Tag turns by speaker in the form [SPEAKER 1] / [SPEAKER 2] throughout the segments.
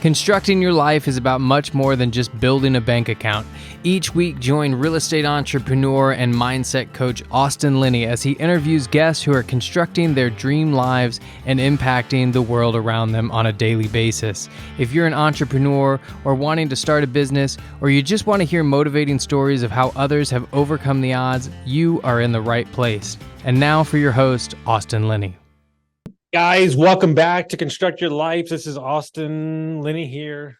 [SPEAKER 1] Constructing your life is about much more than just building a bank account. Each week, join real estate entrepreneur and mindset coach Austin Linney as he interviews guests who are constructing their dream lives and impacting the world around them on a daily basis. If you're an entrepreneur or wanting to start a business, or you just want to hear motivating stories of how others have overcome the odds, you are in the right place. And now for your host, Austin Linney.
[SPEAKER 2] Guys, welcome back to Construct Your Life. This is Austin Linney here.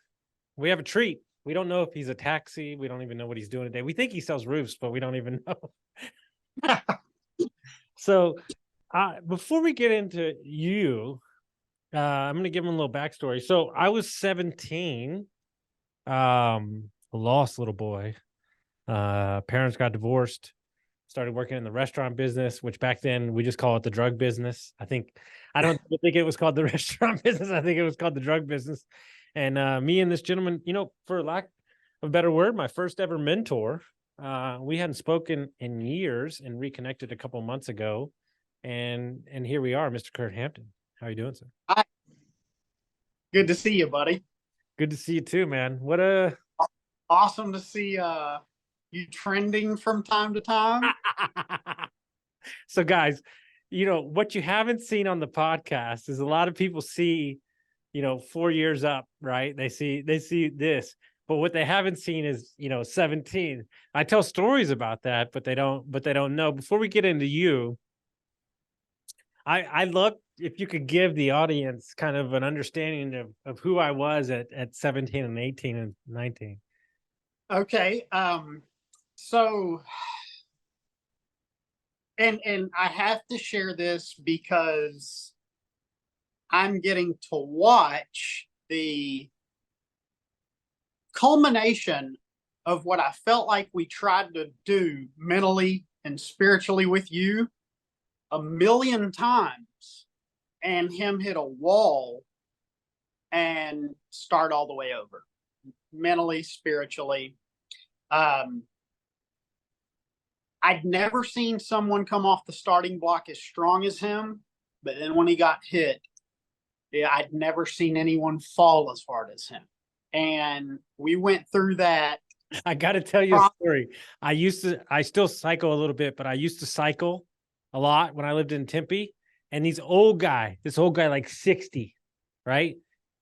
[SPEAKER 2] We have a treat. We don't know if he's a taxi. We don't even know what he's doing today. We think he sells roofs, but we don't even know. So before we get into you, I'm going to give him a little backstory. So I was 17, a lost little boy. Parents got divorced. Started working in the restaurant business, which back then we just call it the drug business. I don't think it was called the restaurant business. I think it was called the drug business. And me and this gentleman, for lack of a better word, my first ever mentor, we hadn't spoken in years and reconnected a couple of months ago. And here we are, Mr. Kirk Hampton. How are you doing, sir?
[SPEAKER 3] Hi. Good to see you, buddy.
[SPEAKER 2] Good to see you too, man.
[SPEAKER 3] Awesome to see you trending from time to time.
[SPEAKER 2] So guys, what you haven't seen on the podcast is a lot of people see, 4 years up, right? They see this, but what they haven't seen is, 17. I tell stories about that, but they don't know. Before we get into you, I love if you could give the audience kind of an understanding of who I was at 17 and 18 and 19.
[SPEAKER 3] Okay. So, and I have to share this because I'm getting to watch the culmination of what I felt like we tried to do mentally and spiritually with you a million times, and him hit a wall and start all the way over, mentally, spiritually. I'd never seen someone come off the starting block as strong as him, but then when he got hit, I'd never seen anyone fall as hard as him. And we went through that.
[SPEAKER 2] I got to tell you a story. I still cycle a little bit, but I used to cycle a lot when I lived in Tempe. And this old guy like 60, right?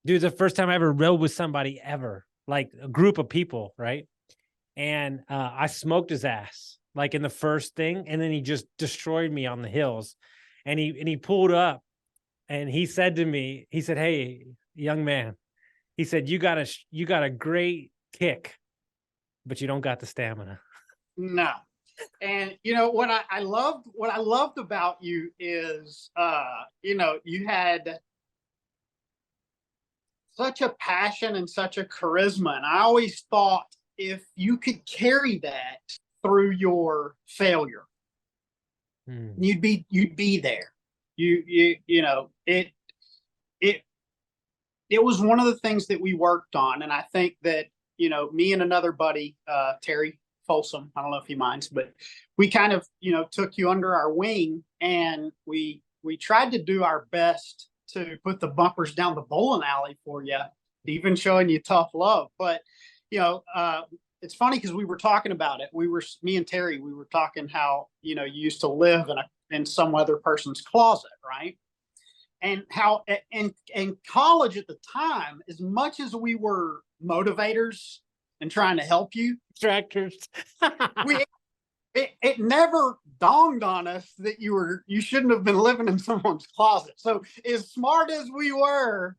[SPEAKER 2] Dude, the first time I ever rode with somebody ever, like a group of people, right? And I smoked his ass like in the first thing, and then he just destroyed me on the hills. And he pulled up, and he said to me, he said, "Hey, young man," he said, you got a great kick, but you don't got the stamina."
[SPEAKER 3] No. And what I loved about you is you had such a passion and such a charisma, and I always thought if you could carry that through your failure, you'd be there. It was one of the things that we worked on, and I think that me and another buddy, Terry Folsom, I don't know if he minds, but we kind of took you under our wing, and we tried to do our best to put the bumpers down the bowling alley for you, even showing you tough love. But it's funny because we were talking about it. Me and Terry, we were talking how you used to live in some other person's closet, right? And how in college at the time, as much as we were motivators and trying to help you,
[SPEAKER 2] Distractors,
[SPEAKER 3] it never dawned on us that you shouldn't have been living in someone's closet. So as smart as we were,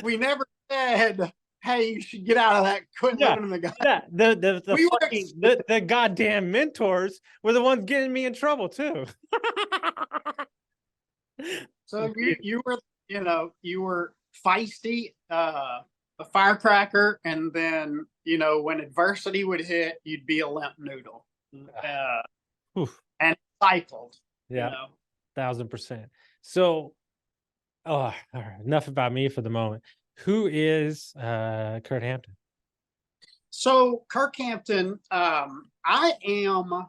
[SPEAKER 3] we never said, "Hey, you should get out of that." Quit living in the guy.
[SPEAKER 2] Yeah, the goddamn mentors were the ones getting me in trouble too.
[SPEAKER 3] So you were feisty, a firecracker, and then when adversity would hit, you'd be a limp noodle, and cycled.
[SPEAKER 2] Yeah, 1,000%. So, all right, enough about me for the moment. Who is Kirk Hampton?
[SPEAKER 3] So Kirk Hampton, I am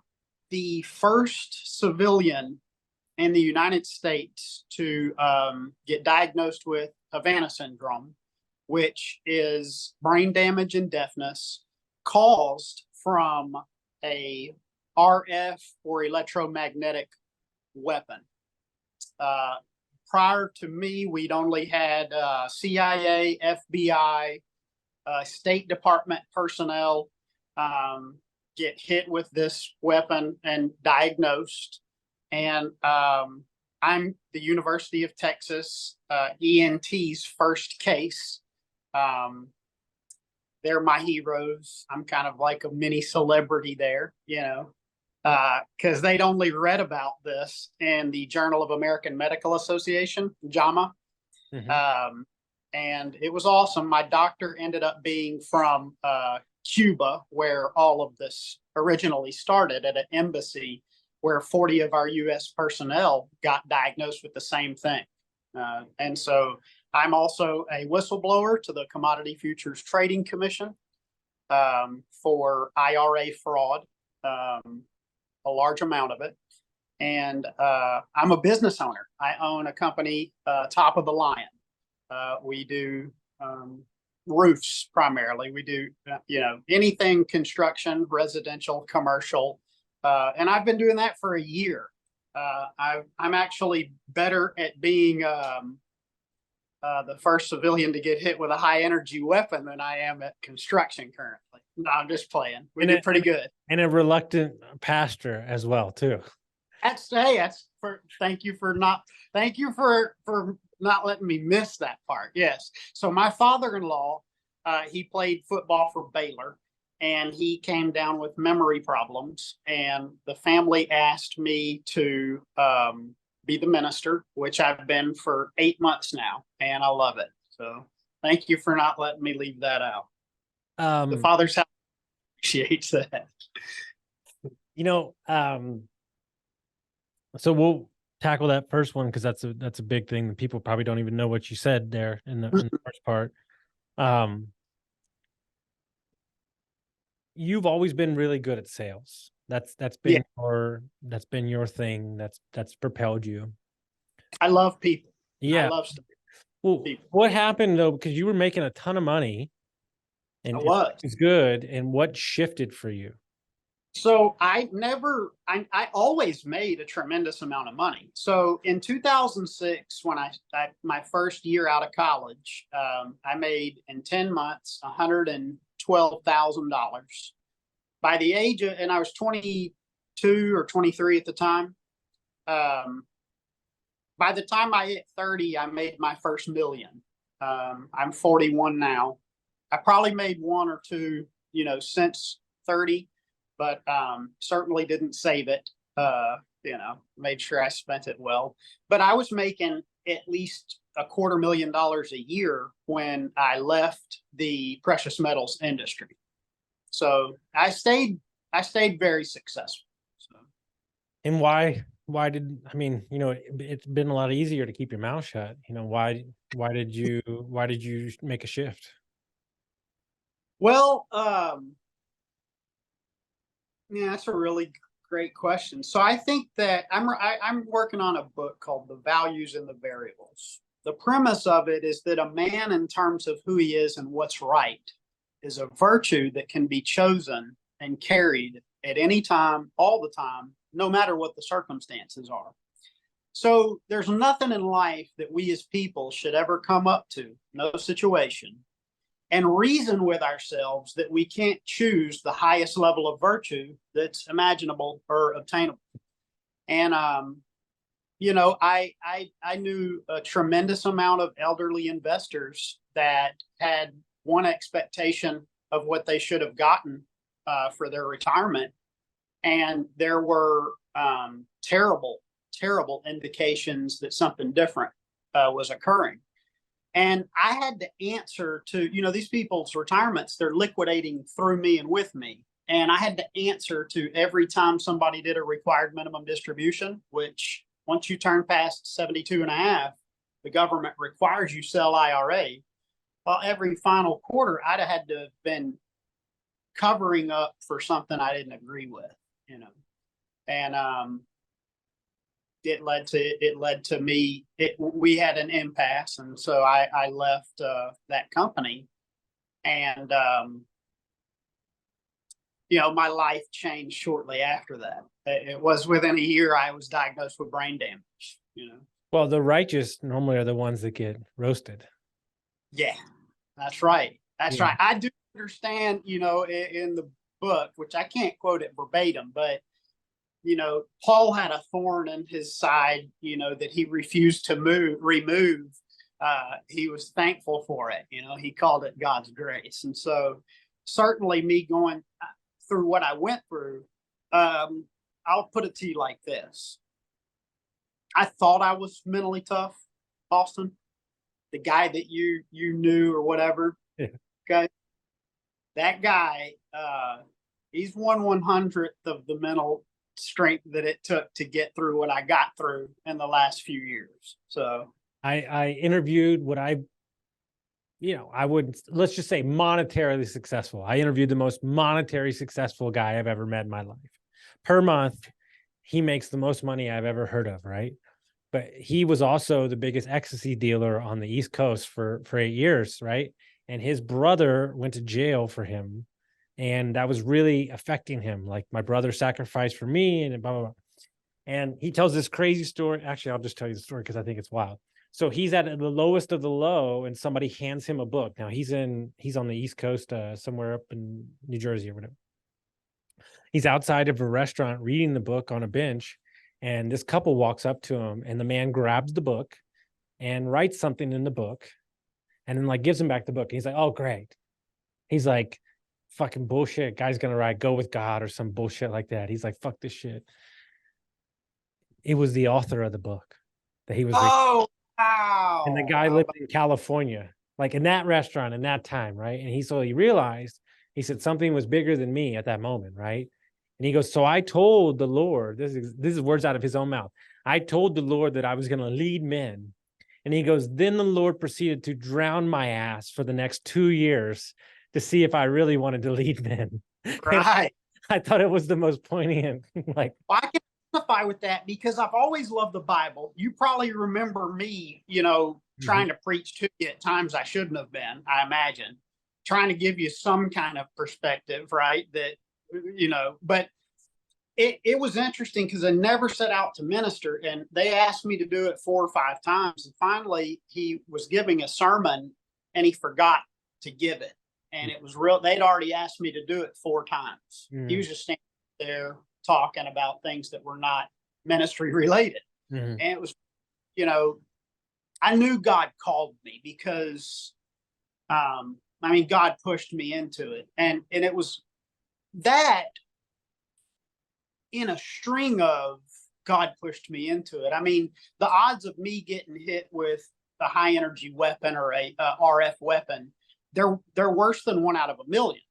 [SPEAKER 3] the first civilian in the United States to get diagnosed with Havana syndrome. which is brain damage and deafness caused from a RF or electromagnetic weapon. Prior to me, we'd only had CIA, FBI, State Department personnel get hit with this weapon and diagnosed. And I'm the University of Texas ENT's first case. They're my heroes. I'm kind of like a mini celebrity there, because they'd only read about this in the Journal of American Medical Association, JAMA. Mm-hmm. And it was awesome. My doctor ended up being from Cuba, where all of this originally started, at an embassy where 40 of our U.S. personnel got diagnosed with the same thing. And so I'm also a whistleblower to the Commodity Futures Trading Commission for IRA fraud, a large amount of it. And I'm a business owner. I own a company, Top of the Lion. We do roofs primarily. We do, anything construction, residential, commercial. And I've been doing that for a year. I'm actually better at being the first civilian to get hit with a high energy weapon than I am at construction currently. No, I'm just playing. We did pretty good.
[SPEAKER 2] And a reluctant pastor as well, too.
[SPEAKER 3] Thank you for not letting me miss that part. Yes. So my father-in-law, he played football for Baylor, and he came down with memory problems, and the family asked me to be the minister, which I've been for 8 months now, and I love it. So thank you for not letting me leave that out. The Father's house appreciates that.
[SPEAKER 2] So we'll tackle that first one, because that's a big thing. People probably don't even know what you said there in the first part. You've always been really good at sales. That's been your thing. That's propelled you.
[SPEAKER 3] I love people.
[SPEAKER 2] Yeah.
[SPEAKER 3] I love
[SPEAKER 2] people. What happened though? Because you were making a ton of money, and it's good. And what shifted for you?
[SPEAKER 3] So I always made a tremendous amount of money. So in 2006, when I my first year out of college, I made in 10 months $112,000. By the age of, and I was 22 or 23 at the time. By the time I hit 30, I made my first million. I'm 41 now. I probably made one or two, since 30. But certainly didn't save it, made sure I spent it well. But I was making at least $250,000 a year when I left the precious metals industry. So I stayed very successful. So.
[SPEAKER 2] And it's been a lot easier to keep your mouth shut. Why did you make a shift?
[SPEAKER 3] Well, yeah, that's a really great question. So I think that I'm working on a book called The Values and the Variables. The premise of it is that a man, in terms of who he is and what's right, is a virtue that can be chosen and carried at any time, all the time, no matter what the circumstances are. So there's nothing in life that we as people should ever come up to, no situation, and reason with ourselves that we can't choose the highest level of virtue that's imaginable or obtainable. And, I knew a tremendous amount of elderly investors that had one expectation of what they should have gotten for their retirement. And there were terrible indications that something different was occurring. And I had to answer to, these people's retirements, they're liquidating through me and with me. And I had to answer to every time somebody did a required minimum distribution, which once you turn past 72 and a half, the government requires you sell IRA. Well, every final quarter, I'd have had to have been covering up for something I didn't agree with, And it led to me. We had an impasse, and so I left that company, and my life changed shortly after that. It was within a year I was diagnosed with brain damage.
[SPEAKER 2] Well, the righteous normally are the ones that get roasted.
[SPEAKER 3] Yeah, that's right. That's right. I do understand, in the book, which I can't quote it verbatim, but Paul had a thorn in his side, that he refused to remove. He was thankful for it. He called it God's grace. And so certainly me going through what I went through, I'll put it to you like this. I thought I was mentally tough, Austin, the guy that you knew or whatever.
[SPEAKER 2] Yeah.
[SPEAKER 3] Okay. That guy, he's 1/100th of the mental strength that it took to get through what I got through in the last few years. So
[SPEAKER 2] I interviewed what I would, let's just say, monetarily successful. I interviewed the most monetary successful guy I've ever met in my life. Per month, he makes the most money I've ever heard of, right? But he was also the biggest ecstasy dealer on the East Coast for 8 years, right? And his brother went to jail for him, and that was really affecting him. Like, my brother sacrificed for me, and blah, blah, blah. And he tells this crazy story. Actually, I'll just tell you the story because I think it's wild. So he's at the lowest of the low, and somebody hands him a book. Now he's on the East Coast, somewhere up in New Jersey or whatever. He's outside of a restaurant reading the book on a bench, and this couple walks up to him, and the man grabs the book and writes something in the book, and then gives him back the book. And he's like, "Oh, great." He's like, "Fucking bullshit. Guy's gonna write 'Go with God' or some bullshit like that." He's like, "Fuck this shit." It was the author of the book that he was.
[SPEAKER 3] Oh, wow.
[SPEAKER 2] And the guy lived in California, in that restaurant in that time, right? And he realized, he said, something was bigger than me at that moment, right? And he goes, "So I told the Lord," this is words out of his own mouth, "I told the Lord that I was going to lead men." And he goes, "Then the Lord proceeded to drown my ass for the next 2 years to see if I really wanted to lead men."
[SPEAKER 3] Right.
[SPEAKER 2] I thought it was the most poignant.
[SPEAKER 3] Well, I can identify with that because I've always loved the Bible. You probably remember me, trying to preach to you at times I shouldn't have been, I imagine, trying to give you some kind of perspective, right? That, but it was interesting because I never set out to minister, and they asked me to do it 4 or 5 times. And finally, he was giving a sermon and he forgot to give it. And it was real. They'd already asked me to do it 4 times. He was just standing there talking about things that were not ministry related. And it was, I knew God called me because, God pushed me into it. And it was that in a string of God pushed me into it. The odds of me getting hit with a high energy weapon or a RF weapon, they're worse than 1 out of a million.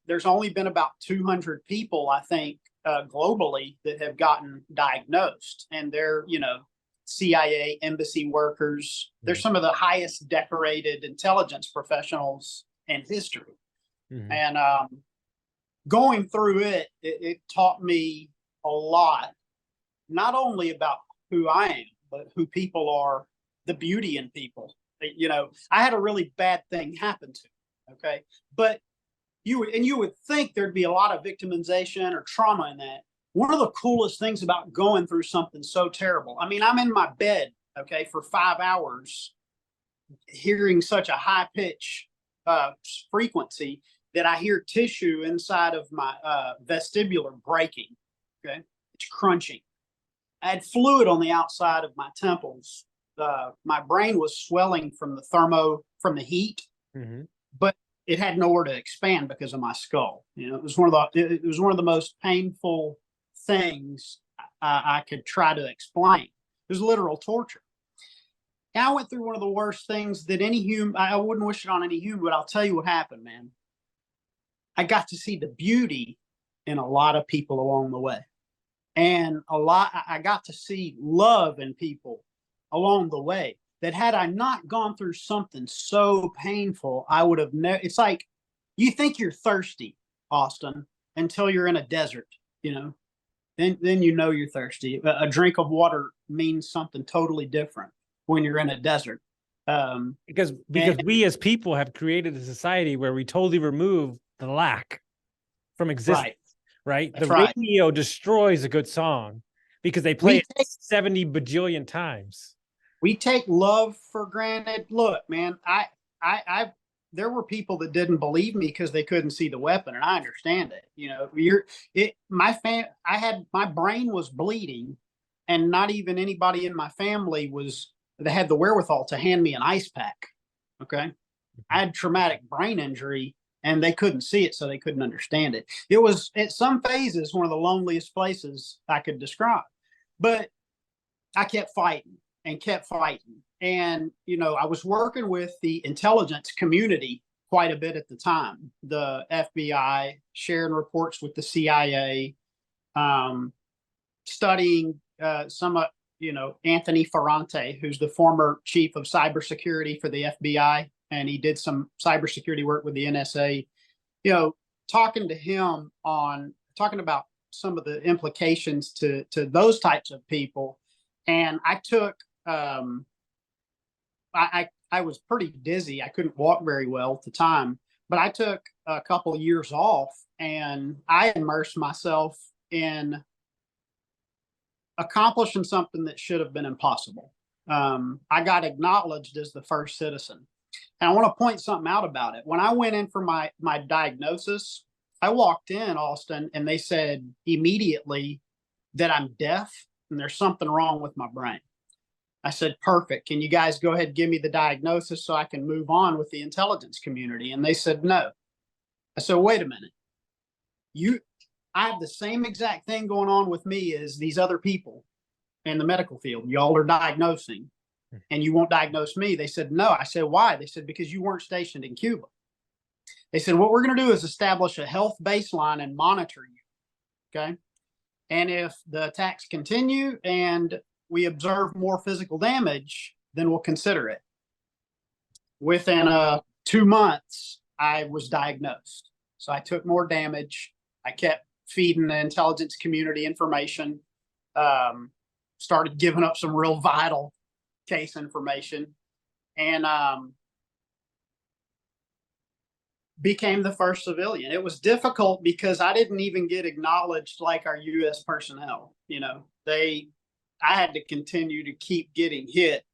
[SPEAKER 3] There's only been about 200 people, I think, globally that have gotten diagnosed, and they're, CIA embassy workers. They're some of the highest decorated intelligence professionals in history. And going through it taught me a lot, not only about who I am, but who people are, the beauty in people. I had a really bad thing happen to me, okay? But you would think there'd be a lot of victimization or trauma in that. One of the coolest things about going through something so terrible, I'm in my bed, okay, for 5 hours, hearing such a high pitch frequency that I hear tissue inside of my vestibular breaking, okay? It's crunching. I had fluid on the outside of my temples. My brain was swelling from the heat, but it had nowhere to expand because of my skull. It was one of the most painful things I could try to explain. It was literal torture. And I went through one of the worst things that any human, I wouldn't wish it on any human, but I'll tell you what happened, man. I got to see the beauty in a lot of people along the way. And I got to see love in people along the way that had I not gone through something so painful, I would have never. It's like you think you're thirsty, Austin, until you're in a desert, then you know you're thirsty. A drink of water means something totally different when you're in a desert.
[SPEAKER 2] Because
[SPEAKER 3] And
[SPEAKER 2] we as people have created a society where we totally remove the lack from existence, right?
[SPEAKER 3] That's
[SPEAKER 2] The
[SPEAKER 3] right.
[SPEAKER 2] radio destroys a good song because they play it 70 bajillion times.
[SPEAKER 3] We take love for granted. Look, man, there were people that didn't believe me because they couldn't see the weapon, and I understand it. You know, my brain was bleeding, and not even anybody in my family that had the wherewithal to hand me an ice pack. Okay, I had traumatic brain injury, and they couldn't see it, so they couldn't understand it. It was at some phases one of the loneliest places I could describe, but I kept fighting and kept fighting. And, you know, I was working with the intelligence community quite a bit at the time, the FBI, sharing reports with the CIA, studying Anthony Ferrante, who's the former chief of cybersecurity for the FBI, and he did some cybersecurity work with the NSA. You know, talking to him talking about some of the implications to those types of people. And I took, I was pretty dizzy. I couldn't walk very well at the time, but I took a couple of years off and I immersed myself in accomplishing something that should have been impossible. I got acknowledged as the first citizen. And I want to point something out about it. When I went in for my diagnosis, I walked in, Austin, and they said immediately that I'm deaf and there's something wrong with my brain. I said, perfect. Can you guys go ahead and give me the diagnosis so I can move on with the intelligence community? And they said, no. I said, wait a minute. I have the same exact thing going on with me as these other people in the medical field. Y'all are diagnosing and you won't diagnose me. They said, no. I said, why? They said, because you weren't stationed in Cuba. They said, what we're going to do is establish a health baseline and monitor you. Okay. And if the attacks continue and we observe more physical damage, then we'll consider it. Within 2 months, I was diagnosed. So I took more damage. I kept feeding the intelligence community information, started giving up some real vital case information, and became the first civilian. It was difficult because I didn't even get acknowledged like our U.S. personnel. You know, I had to continue to keep getting hit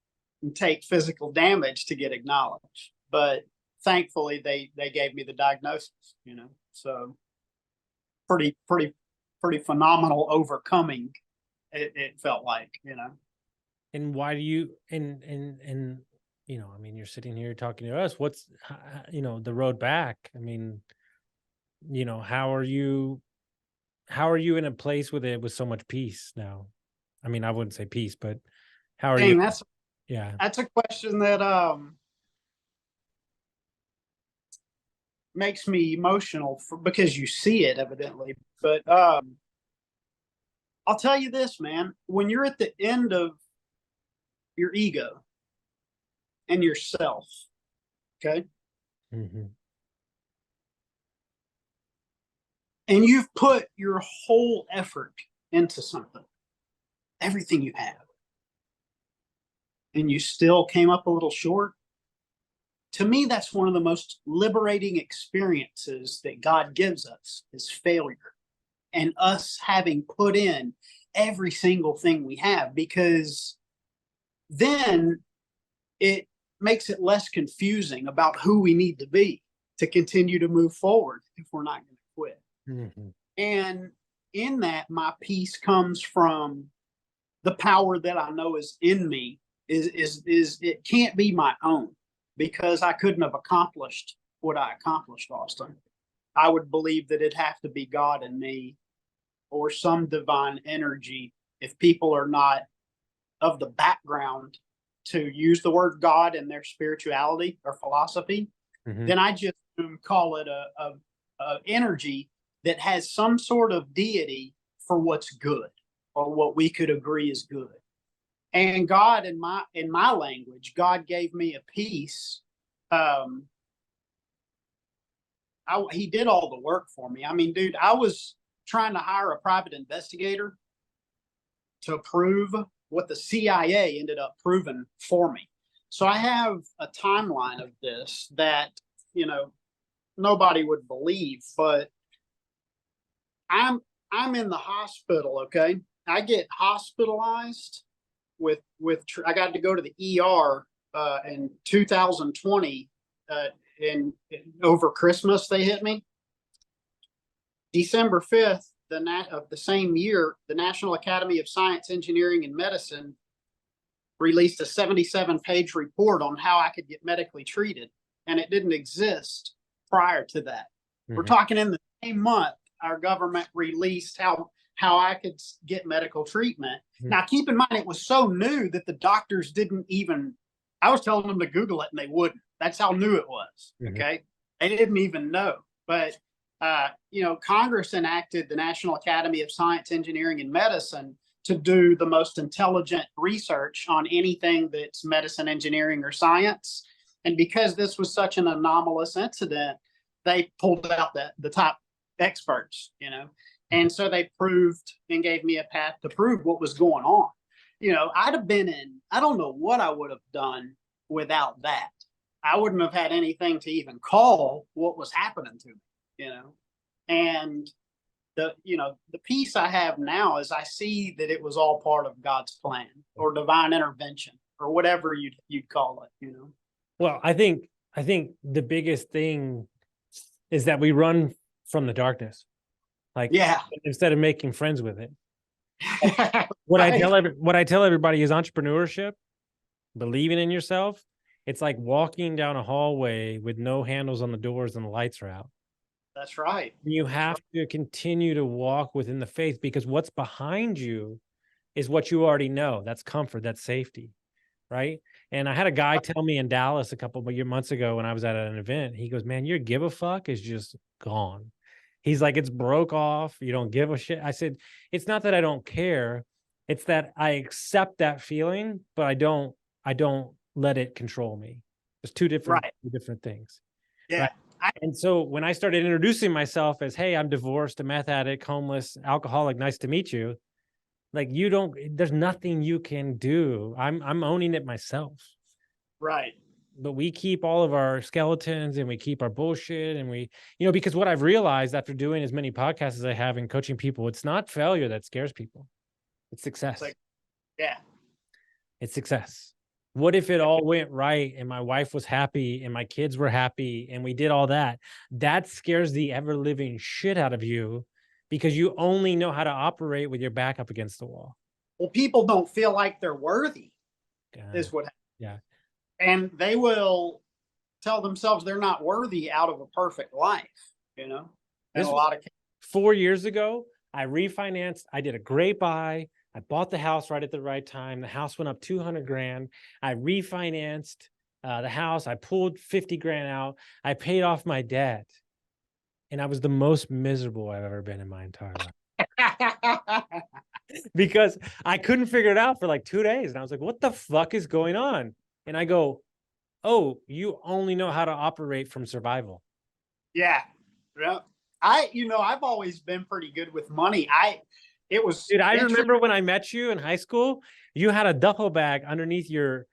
[SPEAKER 3] and take physical damage to get acknowledged. But thankfully, they gave me the diagnosis. You know, so pretty phenomenal overcoming. It felt like, you know.
[SPEAKER 2] And why do you and you know, I mean, you're sitting here talking to us. What's, you know, the road back? I mean, you know, how are you in a place with so much peace now? I mean, I wouldn't say peace, but how are you?
[SPEAKER 3] That's a question that makes me emotional because you see it evidently. But I'll tell you this, man, when you're at the end of your ego and yourself, okay?
[SPEAKER 2] Mm-hmm.
[SPEAKER 3] And you've put your whole effort into something, everything you have, and you still came up a little short. To me, that's one of the most liberating experiences that God gives us is failure and us having put in every single thing we have, because then it makes it less confusing about who we need to be to continue to move forward if we're not going to quit.
[SPEAKER 2] Mm-hmm.
[SPEAKER 3] And in that, my peace comes from the power that I know is in me. Is it can't be my own, because I couldn't have accomplished what I accomplished, Austin. I would believe that it'd have to be God in me or some divine energy. If people are not of the background to use the word God in their spirituality or philosophy,
[SPEAKER 2] Mm-hmm.
[SPEAKER 3] then I just call it a energy that has some sort of deity for what's good or what we could agree is good. And God, in my language, God gave me a peace. He did all the work for me. I mean, dude, I was trying to hire a private investigator to prove what the CIA ended up proving for me. So I have a timeline of this that, nobody would believe, but I'm in the hospital. Okay. I get hospitalized I got to go to the ER in 2020 in over Christmas. They hit me. December 5th of the same year, the National Academy of Science, Engineering, and Medicine released a 77-page report on how I could get medically treated, and it didn't exist prior to that. Mm-hmm. We're talking in the same month, our government released how I could get medical treatment. Mm-hmm. Now, keep in mind, it was so new that the doctors didn't even, I was telling them to Google it and they wouldn't. That's how new it was. Mm-hmm. Okay. They didn't even know. But, Congress enacted the National Academy of Science, Engineering, and Medicine to do the most intelligent research on anything that's medicine, engineering, or science. And because this was such an anomalous incident, they pulled out the top experts, and so they proved and gave me a path to prove what was going on. I'd have been I don't know what I would have done without that. I wouldn't have had anything to even call what was happening to me, and the peace I have now is I see that it was all part of God's plan or divine intervention or whatever you'd call it,
[SPEAKER 2] Well, I think the biggest thing is that we run from the darkness. Instead of making friends with it. What I tell everybody is entrepreneurship, believing in yourself. It's like walking down a hallway with no handles on the doors and the lights are out.
[SPEAKER 3] That's right.
[SPEAKER 2] You have to continue to walk within the faith, because what's behind you is what you already know. That's comfort, that's safety, right? And I had a guy tell me in Dallas a couple of months ago when I was at an event, he goes, man, your give a fuck is just gone. He's like, it's broke off. You don't give a shit. I said, it's not that I don't care. It's that I accept that feeling, but I don't let it control me. There's two different things.
[SPEAKER 3] Yeah.
[SPEAKER 2] Right? And so when I started introducing myself as, hey, I'm divorced, a meth addict, homeless, alcoholic, nice to meet you. Like, there's nothing you can do. I'm owning it myself.
[SPEAKER 3] Right.
[SPEAKER 2] But we keep all of our skeletons and we keep our bullshit, and we, because what I've realized after doing as many podcasts as I have and coaching people, it's not failure that scares people. It's success. It's success. What if it all went right and my wife was happy and my kids were happy and we did all that? That scares the ever living shit out of you, because you only know how to operate with your back up against the wall.
[SPEAKER 3] Well, people don't feel like they're worthy, is what happens.
[SPEAKER 2] Yeah.
[SPEAKER 3] And they will tell themselves they're not worthy out of a perfect life, in a lot of cases.
[SPEAKER 2] 4 years ago, I refinanced. I did a great buy. I bought the house right at the right time. The house went up $200,000. I refinanced the house. I pulled $50,000 out. I paid off my debt. And I was the most miserable I've ever been in my entire life. Because I couldn't figure it out for like 2 days. And I was like, what the fuck is going on? And I go, oh, you only know how to operate from survival.
[SPEAKER 3] Yeah. I've always been pretty good with money.
[SPEAKER 2] Dude, I remember when I met you in high school, you had a duffel bag underneath your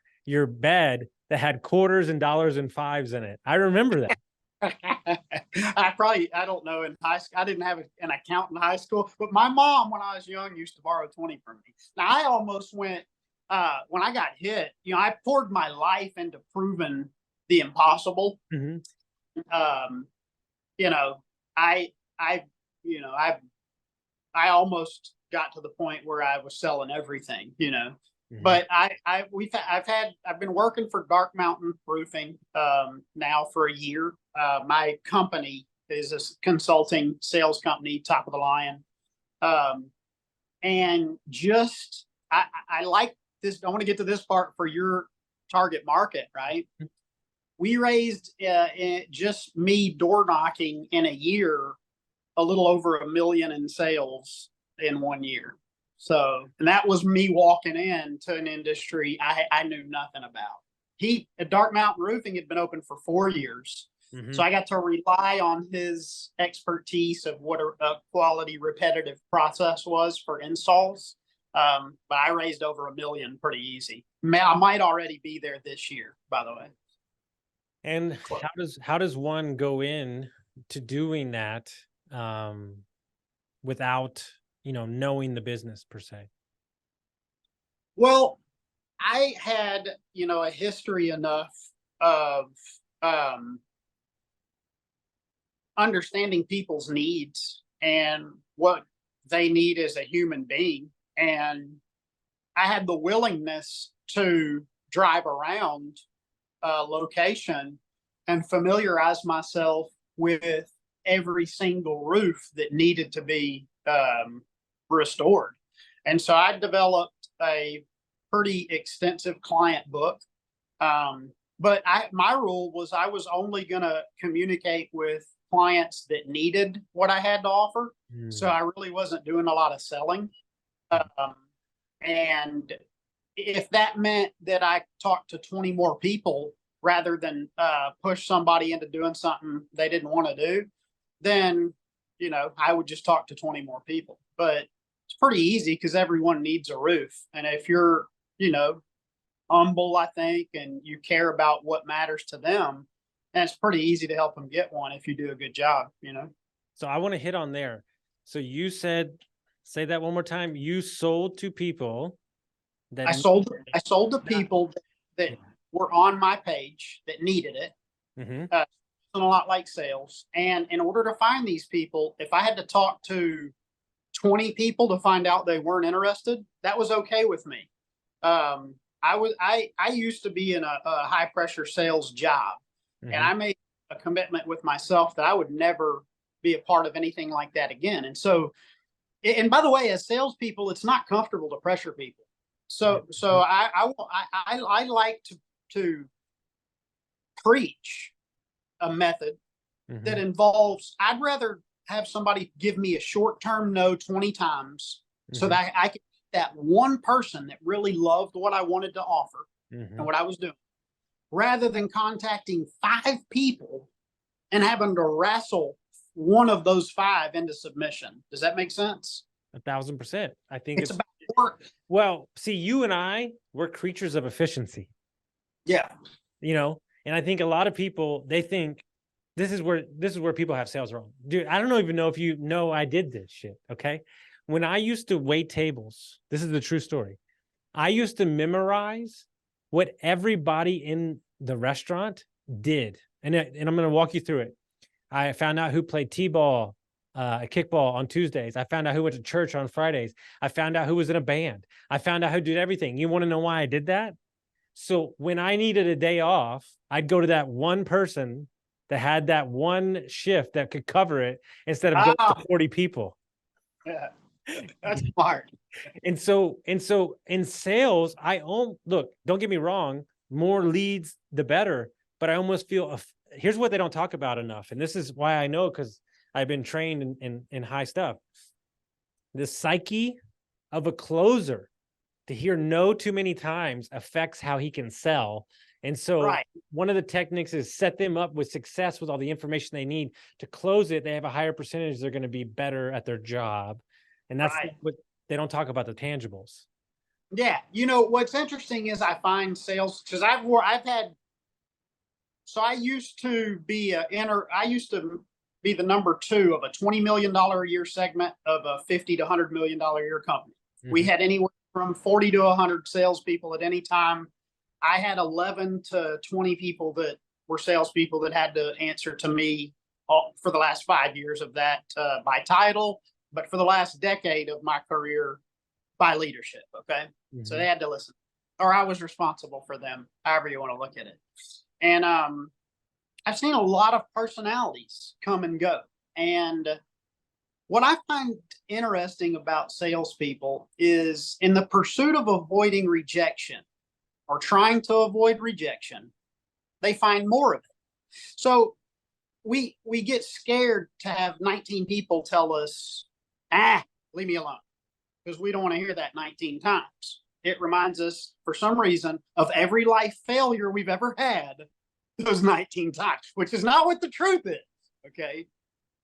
[SPEAKER 2] bed that had quarters and dollars and fives in it. I remember that.
[SPEAKER 3] I don't know, in high school, I didn't have an account in high school, but my mom, when I was young, used to borrow 20 from me. Now, I almost went, when I got hit, I poured my life into proving the impossible. Mm-hmm. I almost got to the point where I was selling everything, Mm-hmm. But I've been working for Dark Mountain Roofing now for a year. My company is a consulting sales company, top of the line. And just I like this. I want to get to this part for your target market, right? Mm-hmm. We raised just me door knocking in a year, a little over $1 million in sales in 1 year. So, and that was me walking into an industry I knew nothing about. Dark Mountain Roofing had been open for 4 years. So I got to rely on his expertise of what a quality repetitive process was for installs. But I raised over $1 million pretty easy. I might already be there this year, by the way.
[SPEAKER 2] And how does one go in to doing that without, knowing the business per se?
[SPEAKER 3] Well, I had, a history enough of understanding people's needs and what they need as a human being. And I had the willingness to drive around a location and familiarize myself with every single roof that needed to be restored. And so I developed a pretty extensive client book. But my rule was I was only going to communicate with clients that needed what I had to offer. So I really wasn't doing a lot of selling. And if that meant that I talked to 20 more people rather than push somebody into doing something they didn't want to do, then, I would just talk to 20 more people. But it's pretty easy because everyone needs a roof. And if you're, humble, I think, and you care about what matters to them, and it's pretty easy to help them get one if you do a good job,
[SPEAKER 2] So I want to hit on there. So you say that one more time. You sold to people that
[SPEAKER 3] I sold to people that were on my page that needed it. A lot like sales. And in order to find these people, if I had to talk to 20 people to find out they weren't interested, that was okay with me. I used to be in a high pressure sales job, and I made a commitment with myself that I would never be a part of anything like that again. And so, and by the way, as salespeople, it's not comfortable to pressure people. So I like to preach a method that involves, I'd rather have somebody give me a short-term no 20 times so that I could get that one person that really loved what I wanted to offer and what I was doing, rather than contacting 5 people and having to wrestle one of those 5 into submission. Does that make sense?
[SPEAKER 2] 1,000%. I think it's
[SPEAKER 3] about work.
[SPEAKER 2] Well, see, you and we're creatures of efficiency.
[SPEAKER 3] Yeah.
[SPEAKER 2] And I think a lot of people, they think this is where people have sales wrong. Dude, I don't even know if you know I did this shit, okay? When I used to wait tables, this is the true story. I used to memorize what everybody in the restaurant did. And I'm going to walk you through it. I found out who played t-ball, kickball on Tuesdays. I found out who went to church on Fridays. I found out who was in a band. I found out who did everything. You want to know why I did that? So when I needed a day off, I'd go to that one person that had that one shift that could cover it instead of going to 40 people.
[SPEAKER 3] Yeah, that's smart.
[SPEAKER 2] And so in sales, look, don't get me wrong, more leads, the better. But I almost feel, here's what they don't talk about enough. And this is why I know, because I've been trained in high stuff. The psyche of a closer, to hear no too many times, affects how he can sell. And so one of the techniques is set them up with success with all the information they need to close it. They have a higher percentage. They're going to be better at their job. And that's what they don't talk about, the tangibles.
[SPEAKER 3] Yeah. What's interesting is I find sales, because I used to be the number 2 of a $20 million a year segment of a $50 to $100 million a year company. We had anywhere from 40 to 100 salespeople at any time. I had 11 to 20 people that were salespeople that had to answer to me for the last 5 years of that by title, but for the last decade of my career by leadership. Okay. So they had to listen, or I was responsible for them, however you want to look at it. And I've seen a lot of personalities come and go. And what I find interesting about salespeople is, in the pursuit of avoiding rejection or trying to avoid rejection, they find more of it. So we get scared to have 19 people tell us, leave me alone, because we don't want to hear that 19 times. It reminds us, for some reason, of every life failure we've ever had those 19 times, which is not what the truth is. Okay.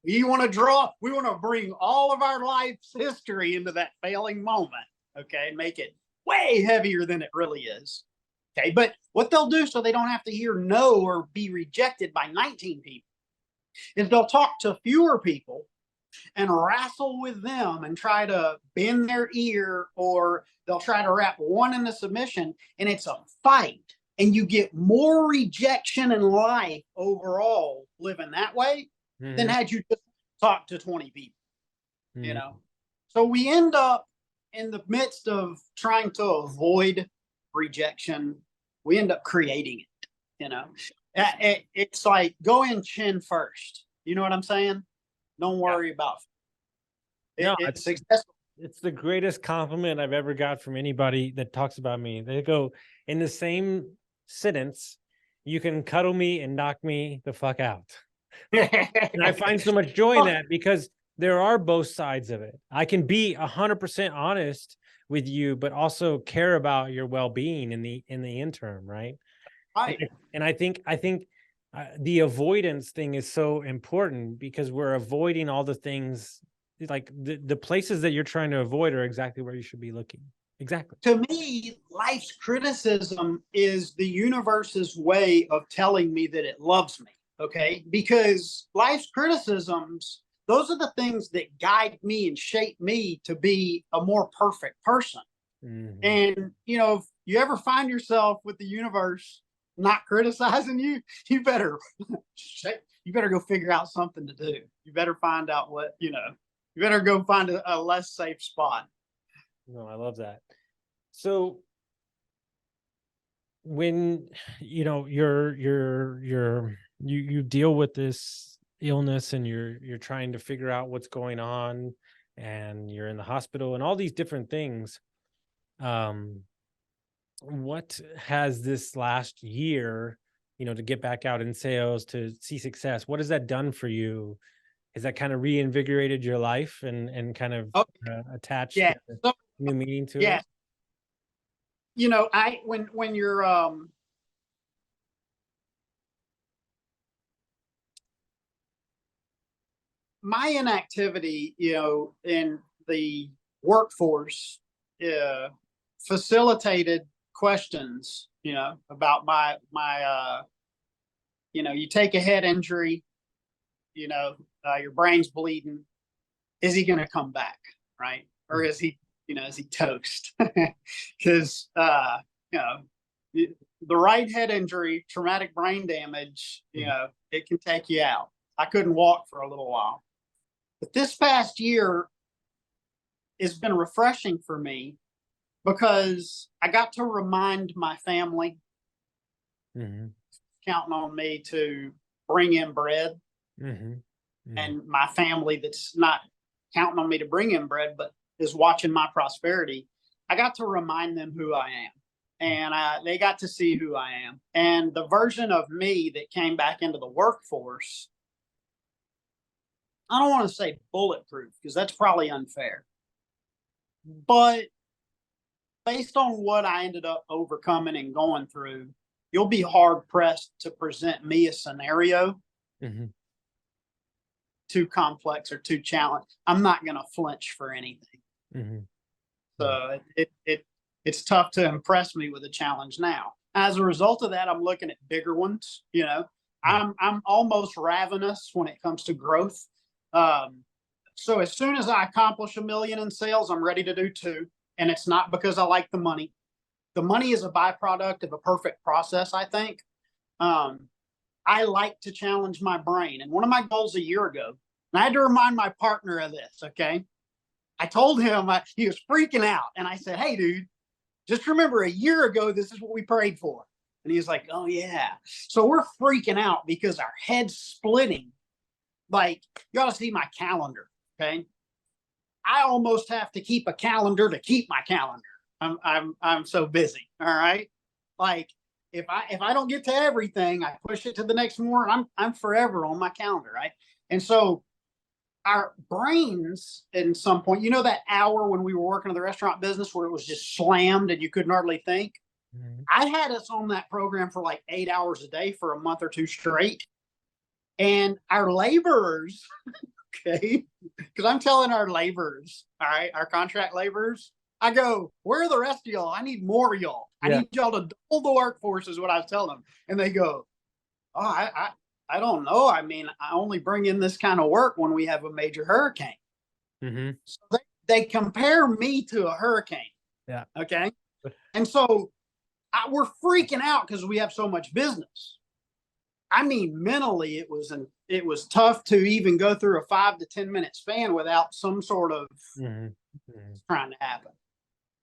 [SPEAKER 3] We want to bring all of our life's history into that failing moment. Okay. And make it way heavier than it really is. Okay. But what they'll do so they don't have to hear no or be rejected by 19 people is they'll talk to fewer people and wrestle with them and try to bend their ear, or they'll try to wrap one into submission, and it's a fight. And you get more rejection in life overall living that way than had you just talked to 20 people, you know? So we end up in the midst of trying to avoid rejection, we end up creating it, you know? It's like go in chin first. You know what I'm saying? Don't worry about it.
[SPEAKER 2] No,
[SPEAKER 3] it's successful.
[SPEAKER 2] It's the greatest compliment I've ever got from anybody that talks about me. They go in the same sentence, you can cuddle me and knock me the fuck out. And I find so much joy in that because there are both sides of it. I can be 100% honest with you, but also care about your well-being in the interim, right?
[SPEAKER 3] Right.
[SPEAKER 2] And I think the avoidance thing is so important because we're avoiding all the things, like the places that you're trying to avoid are exactly where you should be looking. Exactly.
[SPEAKER 3] To me, life's criticism is the universe's way of telling me that it loves me. Okay. Because life's criticisms, those are the things that guide me and shape me to be a more perfect person. And, you know, if you ever find yourself with the universe not criticizing you, you better go figure out something to do. You better find out what, you know, you better go find a less safe spot.
[SPEAKER 2] No, I love that. So when, you know, you deal with this illness and you're trying to figure out what's going on and you're in the hospital and all these different things, what has this last year, you know, to get back out in sales, to see success, what has that done for you? Has that kind of reinvigorated your life and kind of attached new meaning to it?
[SPEAKER 3] You know, when you're my inactivity, you know, in the workforce facilitated questions, you know, about my you know, you take a head injury, you know, your brain's bleeding. Is he going to come back? Right. Or is he, you know, is he toast? Because, you know, the right head injury, traumatic brain damage, you know, it can take you out. I couldn't walk for a little while. But this past year has been refreshing for me because I got to remind my family counting on me to bring in bread. And my family that's not counting on me to bring in bread, but is watching my prosperity. I got to remind them who I am. And they got to see who I am. And the version of me that came back into the workforce, I don't want to say bulletproof because that's probably unfair. But based on what I ended up overcoming and going through, you'll be hard pressed to present me a scenario too complex or too challenging. I'm not going to flinch for anything. So it's tough to impress me with a challenge now. As a result of that, I'm looking at bigger ones. You know, I'm almost ravenous when it comes to growth. So as soon as I accomplish $1 million in sales, I'm ready to do 2. And it's not because I like the money. The money is a byproduct of a perfect process, I think. I like to challenge my brain. And one of my goals a year ago, and I had to remind my partner of this, okay? I told him, he was freaking out. And I said, hey, dude, just remember a year ago, this is what we prayed for. And he was like, oh, yeah. So we're freaking out because our head's splitting. Like, you got to see my calendar, okay? I almost have to keep a calendar to keep my calendar. I'm so busy, all right? Like, if I don't get to everything, I push it to the next morning. I'm forever on my calendar, right? And so our brains, at some point, you know, that hour when we were working in the restaurant business where it was just slammed and you couldn't hardly think. I had us on that program for like 8 hours a day for a month or two straight. And our laborers, okay, because I'm telling our laborers, all right, our contract laborers, I go, where are the rest of y'all? I need more of y'all. I need y'all to double the workforce is what I tell them. And they go, oh, I don't know. I mean, I only bring in this kind of work when we have a major hurricane. So they compare me to a hurricane.
[SPEAKER 2] Yeah.
[SPEAKER 3] Okay. And so we're freaking out because we have so much business. I mean, mentally, it was tough to even go through a 5 to 10 minute span without some sort of trying to happen.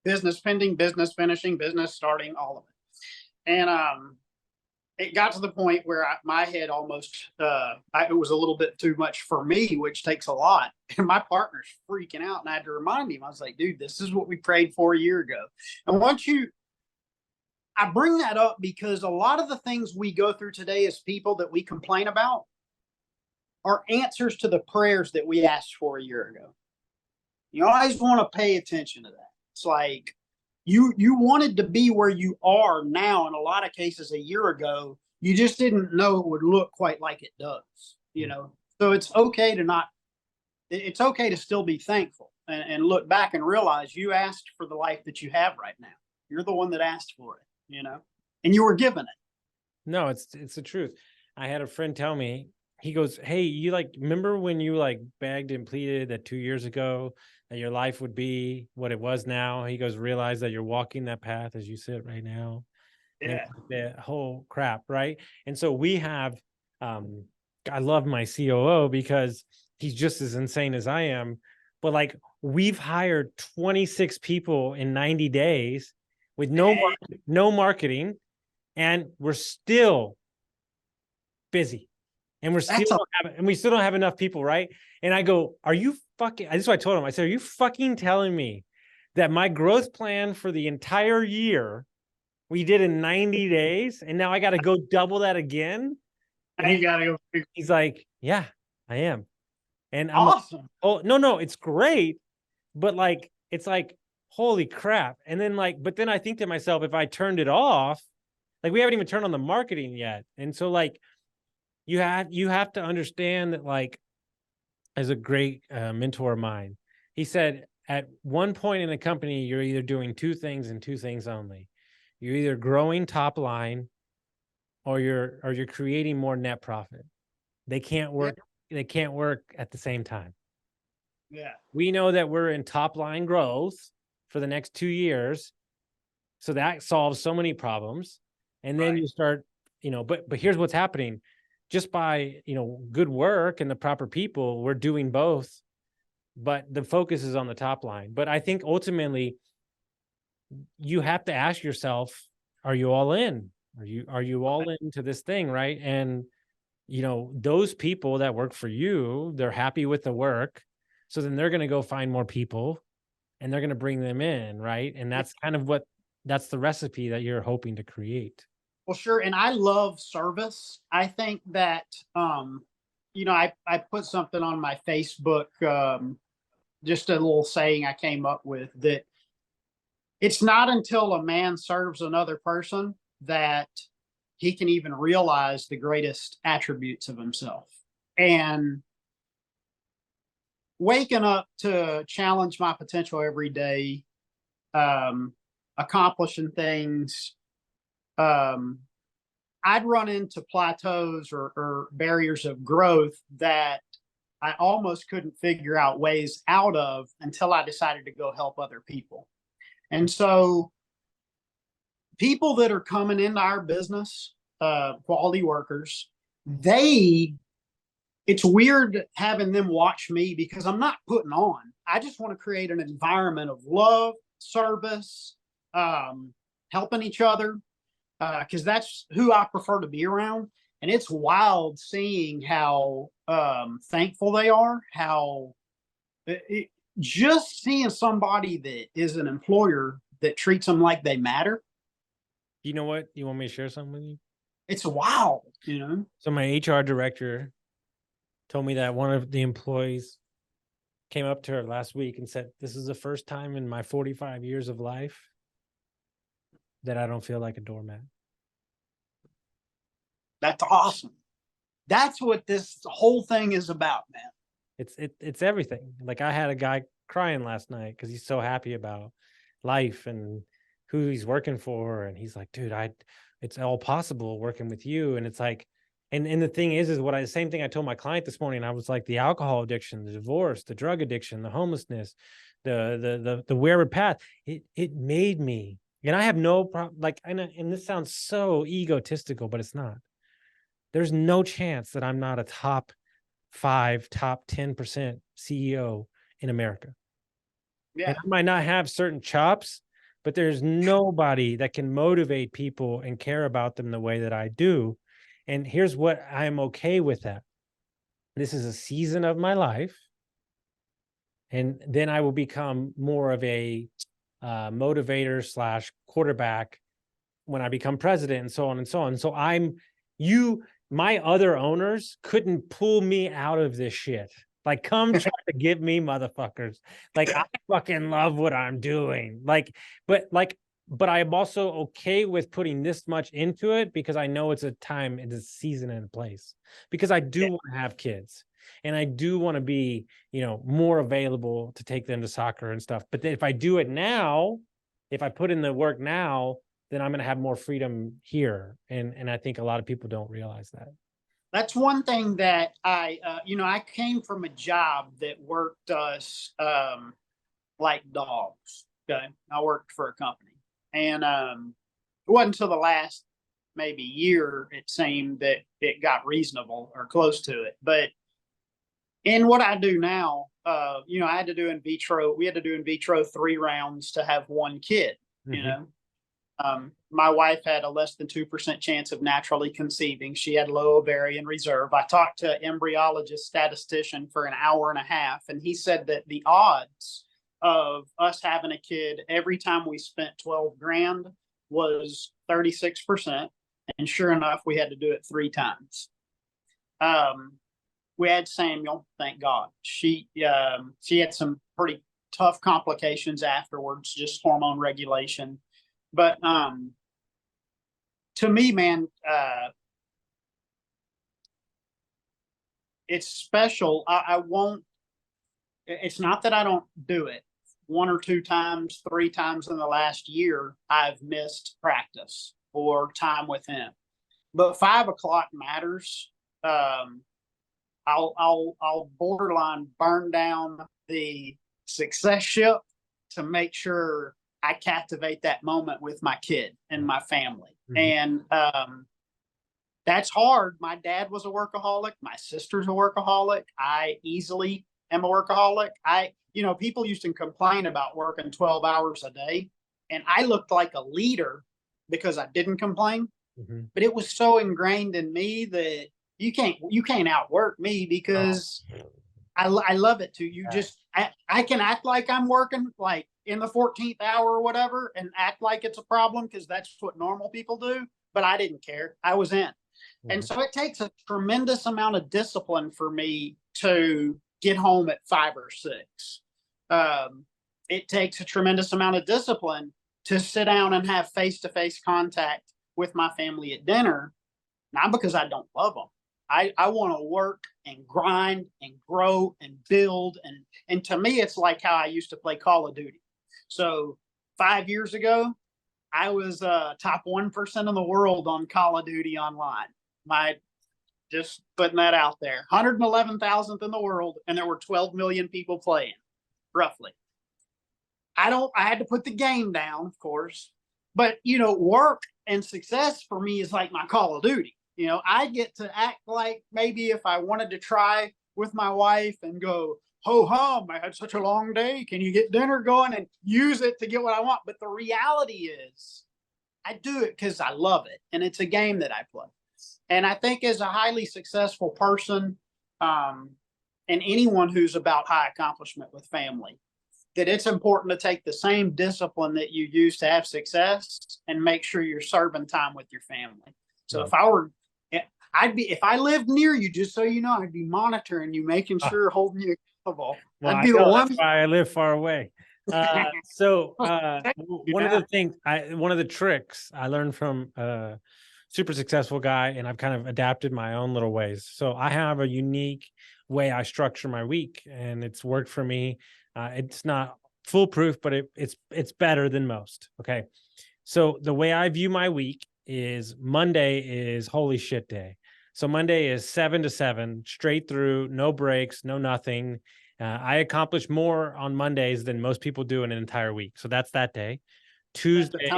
[SPEAKER 3] Business pending, business finishing, business starting, all of it. And it got to the point where my head almost, it was a little bit too much for me, which takes a lot. And my partner's freaking out. And I had to remind him, I was like, dude, this is what we prayed for a year ago. And I bring that up because a lot of the things we go through today as people that we complain about are answers to the prayers that we asked for a year ago. You always want to pay attention to that. It's like you wanted to be where you are now. In a lot of cases, a year ago, you just didn't know it would look quite like it does. So it's okay to still be thankful and look back and realize you asked for the life that you have right now. You're the one that asked for it. And you were given it.
[SPEAKER 2] No, it's the truth. I had a friend tell me, he goes, hey, you remember when you begged and pleaded that 2 years ago that your life would be what it was now? He goes, realize that you're walking that path as you sit right now.
[SPEAKER 3] Yeah.
[SPEAKER 2] The whole crap. Right. And so we have, I love my COO because he's just as insane as I am, but we've hired 26 people in 90 days with no marketing, and we're still busy, and we still don't have enough people, right? And I go, are you fucking? This is what I told him. I said, are you fucking telling me that my growth plan for the entire year we did in 90 days, and now I got to go double that again?
[SPEAKER 3] And you gotta go.
[SPEAKER 2] He's like, yeah, I am. And I'm
[SPEAKER 3] awesome.
[SPEAKER 2] Like, oh no, it's great, but it's holy crap. And then but then I think to myself, if I turned it off, we haven't even turned on the marketing yet. And so you have to understand that as a great mentor of mine, he said, at one point in a company, you're either doing two things and two things only. You're either growing top line or you're creating more net profit. They can't work. Yeah. They can't work at the same time.
[SPEAKER 3] Yeah.
[SPEAKER 2] We know that we're in top line growth for the next 2 years. So that solves so many problems. And then you start, but here's what's happening. Just by, good work and the proper people, we're doing both, but the focus is on the top line. But I think ultimately you have to ask yourself, are you all in? Are you all into this thing? Right. And, those people that work for you, they're happy with the work. So then they're going to go find more people and they're going to bring them in. Right. And that's kind of that's the recipe that you're hoping to create.
[SPEAKER 3] Well, sure. And I love service. I think that, I put something on my Facebook, just a little saying I came up with, that it's not until a man serves another person that he can even realize the greatest attributes of himself. And waking up to challenge my potential every day, accomplishing things, I'd run into plateaus or barriers of growth that I almost couldn't figure out ways out of until I decided to go help other people. And so people that are coming into our business, quality workers, it's weird having them watch me because I'm not putting on. I just want to create an environment of love, service, helping each other, because that's who I prefer to be around. And it's wild seeing how thankful they are, how just seeing somebody that is an employer that treats them like they matter.
[SPEAKER 2] You know what? You want me to share something with you?
[SPEAKER 3] It's wild,
[SPEAKER 2] So my HR director told me that one of the employees came up to her last week and said, this is the first time in my 45 years of life that I don't feel like a doormat.
[SPEAKER 3] That's awesome. That's what this whole thing is about, man.
[SPEAKER 2] It's everything. Like I had a guy crying last night because he's so happy about life and who he's working for. And he's like, dude, it's all possible working with you. And it's like, and the thing is the same thing I told my client this morning. I was like, the alcohol addiction, the divorce, the drug addiction, the homelessness, the wayward path, it made me, and I have no problem. Like, and this sounds so egotistical, but it's not. There's no chance that I'm not a top 5, top 10% CEO in America.
[SPEAKER 3] Yeah.
[SPEAKER 2] And I might not have certain chops, but there's nobody that can motivate people and care about them the way that I do. And here's what I'm okay with that. This is a season of my life. And then I will become more of a motivator / quarterback when I become president and so on and so on. So my other owners couldn't pull me out of this shit. Like, come try to get me, motherfuckers. Like, I fucking love what I'm doing. But I'm also okay with putting this much into it because I know it's a time, it's a season and a place. Because I do want to have kids. And I do want to be, more available to take them to soccer and stuff. But then if I do it now, if I put in the work now, then I'm going to have more freedom here. And I think a lot of people don't realize that.
[SPEAKER 3] That's one thing that I came from a job that worked us like dogs. Okay. I worked for a company, and it wasn't until the last maybe year, it seemed, that it got reasonable or close to it. But in what I do now, I had to do in vitro. We had to do in vitro 3 rounds to have 1 kid, My wife had a less than 2% chance of naturally conceiving. She had low ovarian reserve. I talked to an embryologist statistician for an hour and a half, and he said that the odds of us having a kid every time we spent 12 grand was 36%. And sure enough, we had to do it 3 times. We had Samuel, thank God. She had some pretty tough complications afterwards, just hormone regulation. But to me, man, it's special. I won't, it's not that I don't do it. 1 or 2 times, 3 times in the last year, I've missed practice or time with him. But 5 o'clock matters. I'll borderline burn down the success ship to make sure I captivate that moment with my kid and my family. And that's hard. My dad was a workaholic. My sister's a workaholic. I easily am a workaholic. People used to complain about working 12 hours a day, and I looked like a leader because I didn't complain. But it was so ingrained in me that you can't outwork me because I love it too. I can act like I'm working like in the 14th hour or whatever and act like it's a problem because that's what normal people do. But I didn't care. I was in. And so it takes a tremendous amount of discipline for me to get home at 5 or 6. It takes a tremendous amount of discipline to sit down and have face-to-face contact with my family at dinner, not because I don't love them. I want to work and grind and grow and build. And to me, it's like how I used to play Call of Duty. So 5 years ago, I was top 1% in the world on Call of Duty online. Just putting that out there. 111,000th in the world, and there were 12 million people playing, roughly. I had to put the game down, of course. But, work and success for me is like my Call of Duty. I get to act like maybe if I wanted to try with my wife and go, ho hum, I had such a long day. Can you get dinner going, and use it to get what I want? But the reality is I do it because I love it. And it's a game that I play. And I think as a highly successful person, and anyone who's about high accomplishment with family, that it's important to take the same discipline that you use to have success and make sure you're serving time with your family. So if I lived near you, just so you know, I'd be monitoring you, making sure, holding you accountable.
[SPEAKER 2] Well, that's why I live far away. One of the things one of the tricks I learned from a super successful guy, and I've kind of adapted my own little ways. So I have a unique way I structure my week, and it's worked for me. It's not foolproof, but it's better than most. Okay. So the way I view my week is Monday is holy shit day. So Monday is 7 to 7, straight through, no breaks, no nothing. I accomplish more on Mondays than most people do in an entire week. So that's that day. Tuesday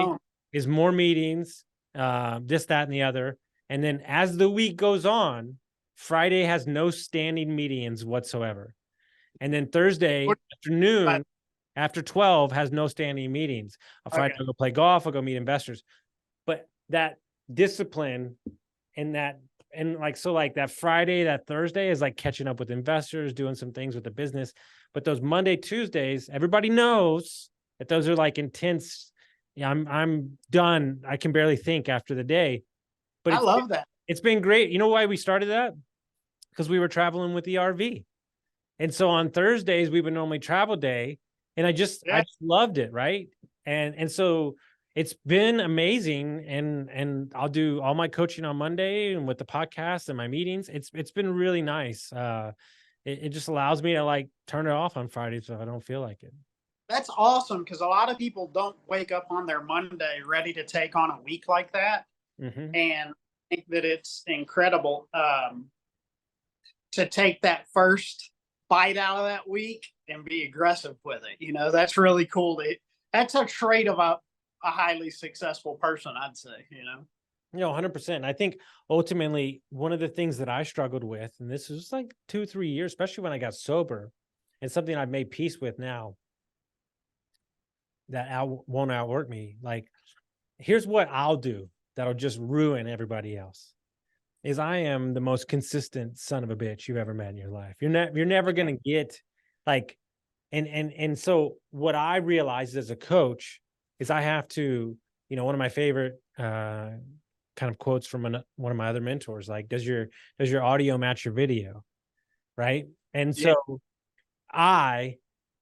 [SPEAKER 2] is more meetings, this, that, and the other. And then as the week goes on, Friday has no standing meetings whatsoever. And then Thursday afternoon after 12 has no standing meetings. On Friday, I'll go play golf, I'll go meet investors. But that discipline and that Friday, that Thursday is like catching up with investors, doing some things with the business. But those Monday, Tuesdays, everybody knows that those are like intense. Yeah, I'm done. I can barely think after the day. But
[SPEAKER 3] I love that.
[SPEAKER 2] It's been great. You know why we started that? Because we were traveling with the RV. And so on Thursdays, we would normally travel day. And I just loved it, right? And so it's been amazing, and I'll do all my coaching on Monday and with the podcast and my meetings. It's been really nice. It just allows me to like turn it off on Friday so I don't feel like it.
[SPEAKER 3] That's awesome, because a lot of people don't wake up on their Monday ready to take on a week like that, and I think that it's incredible to take that first bite out of that week and be aggressive with it. You know, that's really cool. That's a trait of a highly successful person, I'd say, you know.
[SPEAKER 2] 100%. I think ultimately one of the things that I struggled with, and this was like 2-3 years, especially when I got sober, and something I've made peace with now, that won't outwork me. Like, here's what I'll do that'll just ruin everybody else. Is I am the most consistent son of a bitch you've ever met in your life. You're never gonna get like, and so what I realized as a coach is I have to, one of my favorite kind of quotes from one of my other mentors, like, does your audio match your video, right? And so I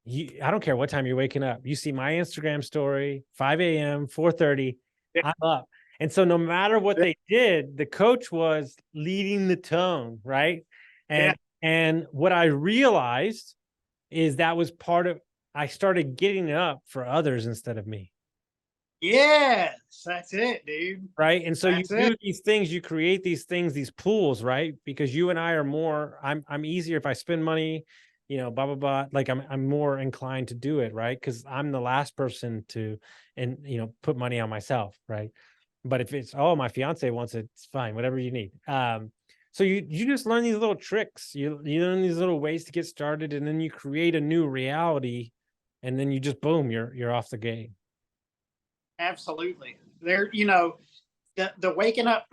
[SPEAKER 2] don't care what time you're waking up. You see my Instagram story, 5 a.m., 4:30, I'm up. And so no matter what they did, the coach was leading the tone, right? And what I realized is that was part of, I started getting up for others instead of me.
[SPEAKER 3] Yes, that's it, dude.
[SPEAKER 2] Right. And so you do these things, you create these things, these pools, right? Because you and I are more, I'm easier if I spend money, blah, blah, blah. Like I'm more inclined to do it, right? Because I'm the last person to, put money on myself, right? But if it's, my fiance wants it, it's fine, whatever you need. So you just learn these little tricks, you learn these little ways to get started, and then you create a new reality, and then you just, boom, you're off the game.
[SPEAKER 3] Absolutely. There, the waking up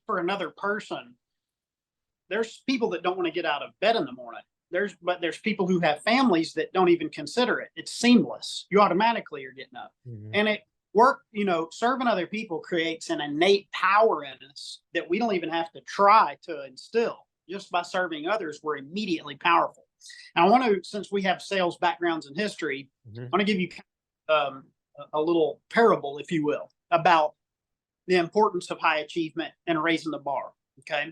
[SPEAKER 3] for another person, there's people that don't want to get out of bed in the morning. But there's people who have families that don't even consider it. It's seamless. You automatically are getting up. And serving other people creates an innate power in us that we don't even have to try to instill. Just by serving others, we're immediately powerful. And I want to, since we have sales backgrounds in history, I want to give you a little parable, if you will, about the importance of high achievement and raising the bar. Okay.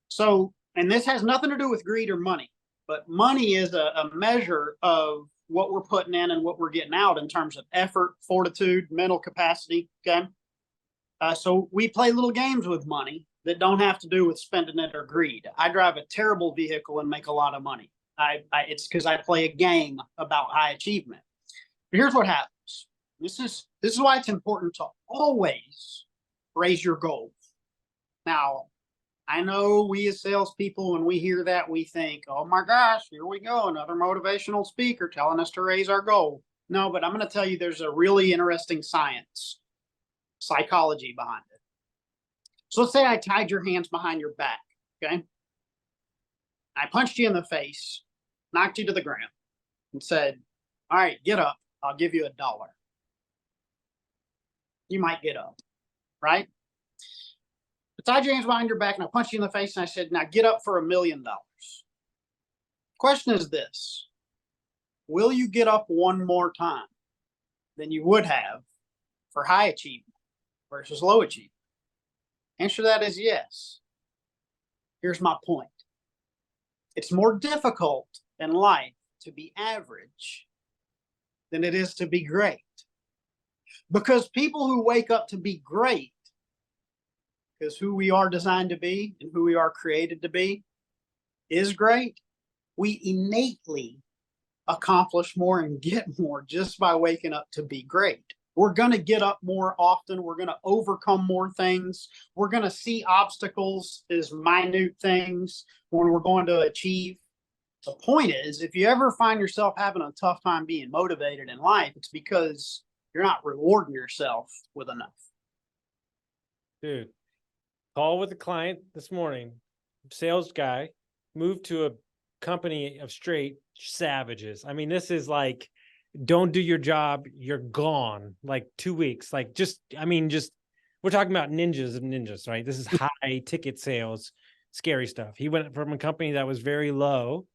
[SPEAKER 3] So, and this has nothing to do with greed or money, but money is a measure of what we're putting in and what we're getting out in terms of effort, fortitude, mental capacity. Okay. So we play little games with money that don't have to do with spending it or greed. I drive a terrible vehicle and make a lot of money. It's because I play a game about high achievement. But here's what happens. This is why it's important to always raise your goals. Now, I know we as salespeople, when we hear that, we think, oh my gosh, here we go, another motivational speaker telling us to raise our goal. No, but I'm going to tell you there's a really interesting psychology behind it. So let's say I tied your hands behind your back, okay? I punched you in the face, knocked you to the ground, and said, all right, get up. I'll give you $1. You might get up, right? I tied your hands behind your back and I punched you in the face and I said, now get up for $1 million. Question is this: will you get up one more time than you would have for high achievement versus low achievement? Answer that is yes. Here's my point. It's more difficult in life to be average than it is to be great. Because people who wake up to be great, because who we are designed to be and who we are created to be is great, we innately accomplish more and get more just by waking up to be great. We're going to get up more often. We're going to overcome more things. We're going to see obstacles as minute things when we're going to achieve. The point is, if you ever find yourself having a tough time being motivated in life, it's because you're not rewarding yourself with enough.
[SPEAKER 2] Dude, call with a client this morning, sales guy, moved to a company of straight savages. I mean, this is like, don't do your job, you're gone. Like 2 weeks. Like we're talking about ninjas of ninjas, right? This is high ticket sales, scary stuff. He went from a company that was very low,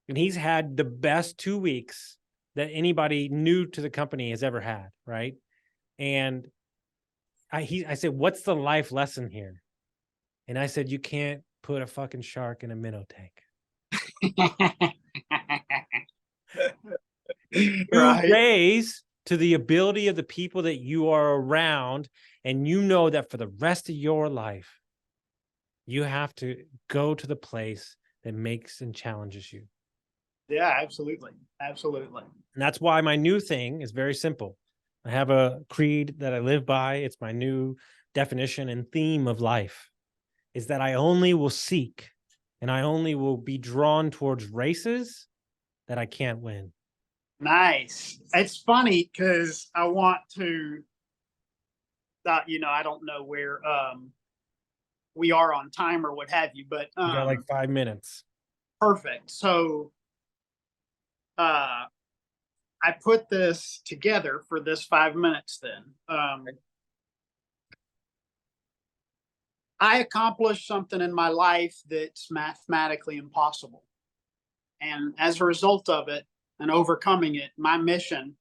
[SPEAKER 2] and he's had the best 2 weeks that anybody new to the company has ever had, right? And I said, what's the life lesson here? And I said, you can't put a fucking shark in a minnow tank.
[SPEAKER 3] Right.
[SPEAKER 2] You raise to the ability of the people that you are around, and you know that for the rest of your life, you have to go to the place that makes and challenges you.
[SPEAKER 3] Yeah, absolutely. Absolutely.
[SPEAKER 2] And that's why my new thing is very simple. I have a creed that I live by. It's my new definition and theme of life, is that I only will seek and I only will be drawn towards races that I can't win.
[SPEAKER 3] Nice. It's funny because I want to, I don't know where we are on time or what have you, but
[SPEAKER 2] You got like 5 minutes.
[SPEAKER 3] Perfect. So I put this together for this 5 minutes then. I accomplished something in my life that's mathematically impossible. And as a result of it and overcoming it, my mission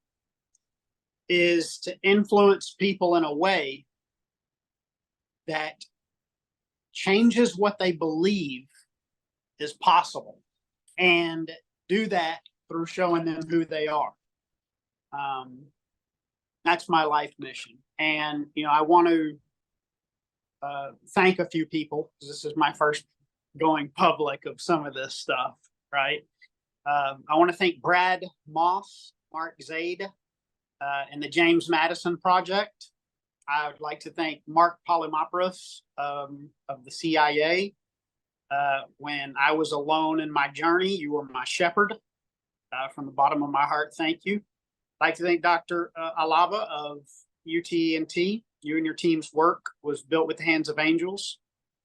[SPEAKER 3] is to influence people in a way that changes what they believe is possible, and do that through showing them who they are. That's my life mission. And, I want to thank a few people. This is my first going public of some of this stuff, right? I want to thank Brad Moss, Mark Zaid, and the James Madison Project. I would like to thank Mark Polymopoulos of the CIA. When I was alone in my journey, you were my shepherd. From the bottom of my heart, thank you. I'd like to thank Dr. Alava of UT&T. You and your team's work was built with the hands of angels.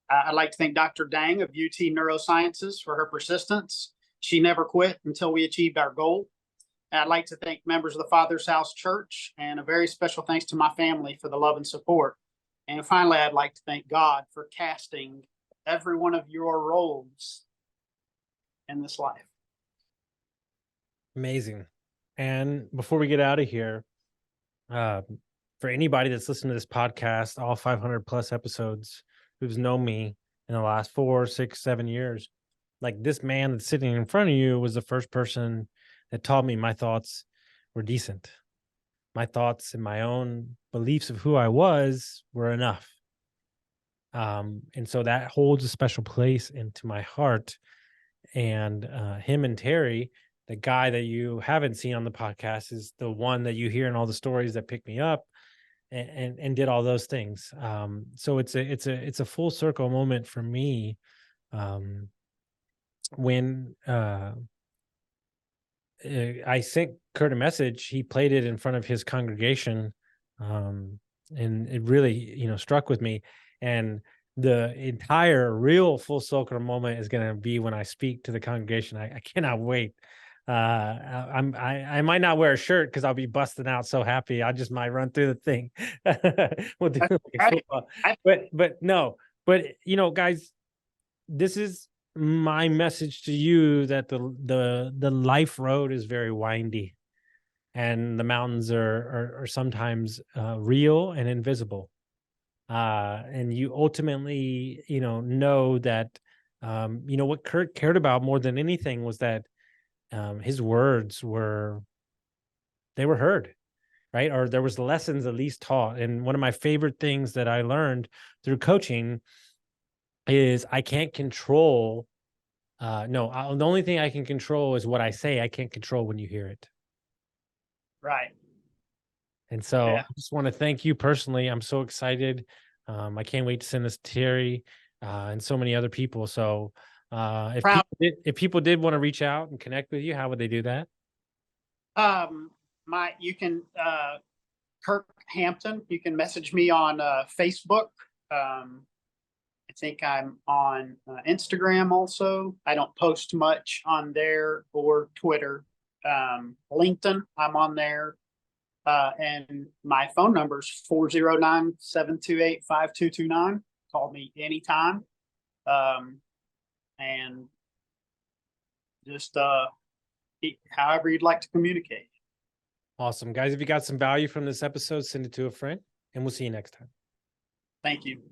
[SPEAKER 3] I'd like to thank Dr. Dang of UT Neurosciences for her persistence. She never quit until we achieved our goal. I'd like to thank members of the Father's House Church, and a very special thanks to my family for the love and support. And finally, I'd like to thank God for casting every one of your roles in this life.
[SPEAKER 2] Amazing. And before we get out of here, for anybody that's listened to this podcast, all 500 plus episodes, who's known me in the last 4, 6, 7 years, like this man that's sitting in front of you was the first person that taught me my thoughts were decent. My thoughts and my own beliefs of who I was were enough. And so that holds a special place into my heart. And him and Terry, the guy that you haven't seen on the podcast, is the one that you hear in all the stories that picked me up and did all those things. So it's a full circle moment for me. When I sent Kurt a message, he played it in front of his congregation, and it really, struck with me. And the entire real full circle moment is going to be when I speak to the congregation. I cannot wait. I might not wear a shirt because I'll be busting out so happy. I just might run through the thing. We'll do like football. But no, guys, this is my message to you that the life road is very windy, and the mountains are sometimes real and invisible. And you ultimately, know that, what Kirk cared about more than anything was that his words were heard, right? Or there was lessons at least taught. And one of my favorite things that I learned through coaching is I can't control. The only thing I can control is what I say. I can't control when you hear it.
[SPEAKER 3] Right.
[SPEAKER 2] And so
[SPEAKER 3] Yeah.
[SPEAKER 2] I just want to thank you personally. I'm so excited. I can't wait to send this to Terry and so many other people. So
[SPEAKER 3] Proud.
[SPEAKER 2] if people did want to reach out and connect with you, how would they do that?
[SPEAKER 3] You can Kirk Hampton. You can message me on Facebook. I think I'm on Instagram also. I don't post much on there, or Twitter. LinkedIn, I'm on there. And my phone number is 409-728-5229. Call me anytime. And just however you'd like to communicate.
[SPEAKER 2] Awesome. Guys, if you got some value from this episode, send it to a friend, and we'll see you next time.
[SPEAKER 3] Thank you.